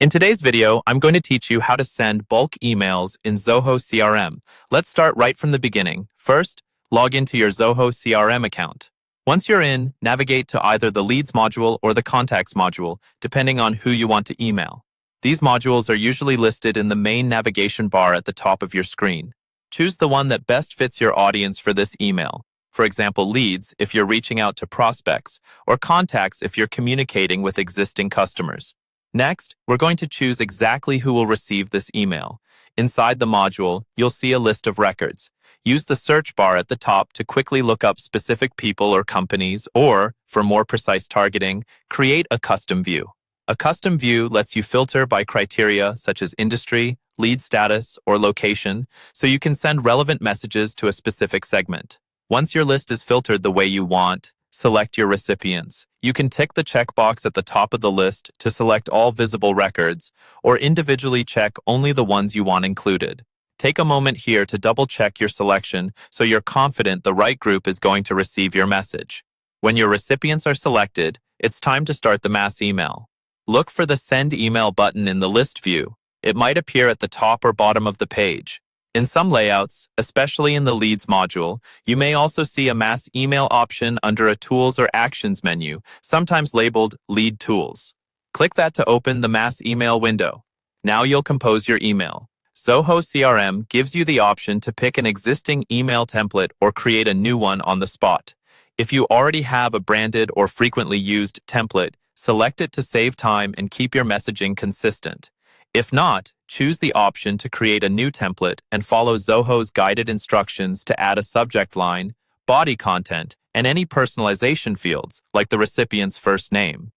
In today's video, I'm going to teach you how to send bulk emails in Zoho CRM. Let's start right from the beginning. First, log into your Zoho CRM account. Once you're in, navigate to either the Leads module or the Contacts module, depending on who you want to email. These modules are usually listed in the main navigation bar at the top of your screen. Choose the one that best fits your audience for this email. For example, Leads if you're reaching out to prospects, or Contacts if you're communicating with existing customers. Next, we're going to choose exactly who will receive this email. Inside the module, you'll see a list of records. Use the search bar at the top to quickly look up specific people or companies, or, for more precise targeting, create a custom view. A custom view lets you filter by criteria such as industry, lead status, or location, so you can send relevant messages to a specific segment. Once your list is filtered the way you want, select your recipients. You can tick the checkbox at the top of the list to select all visible records, or individually check only the ones you want included. Take a moment here to double-check your selection so you're confident the right group is going to receive your message. When your recipients are selected, it's time to start the mass email. Look for the Send Email button in the list view. It might appear at the top or bottom of the page. In some layouts, especially in the Leads module, you may also see a mass email option under a Tools or Actions menu, sometimes labeled Lead Tools. Click that to open the mass email window. Now you'll compose your email. Zoho CRM gives you the option to pick an existing email template or create a new one on the spot. If you already have a branded or frequently used template, select it to save time and keep your messaging consistent. If not, choose the option to create a new template and follow Zoho's guided instructions to add a subject line, body content, and any personalization fields, like the recipient's first name.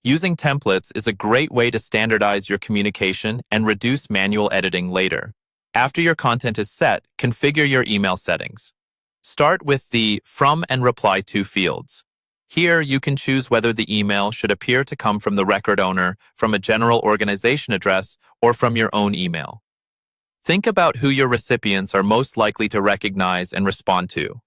Using templates is a great way to standardize your communication and reduce manual editing later. After your content is set, configure your email settings. Start with the From and Reply To fields. Here, you can choose whether the email should appear to come from the record owner, from a general organization address, or from your own email. Think about who your recipients are most likely to recognize and respond to.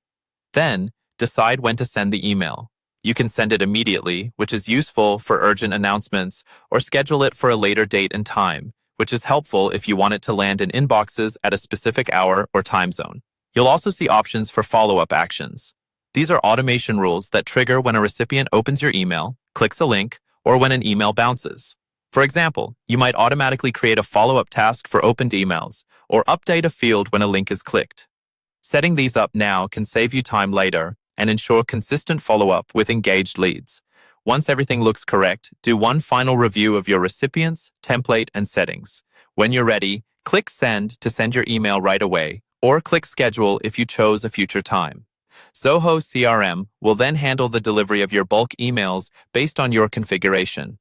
Then, decide when to send the email. You can send it immediately, which is useful for urgent announcements, or schedule it for a later date and time, which is helpful if you want it to land in inboxes at a specific hour or time zone. You'll also see options for follow-up actions. These are automation rules that trigger when a recipient opens your email, clicks a link, or when an email bounces. For example, you might automatically create a follow-up task for opened emails, or update a field when a link is clicked. Setting these up now can save you time later and ensure consistent follow-up with engaged leads. Once everything looks correct, do one final review of your recipients, template, and settings. When you're ready, click Send to send your email right away, or click Schedule if you chose a future time. Zoho CRM will then handle the delivery of your bulk emails based on your configuration.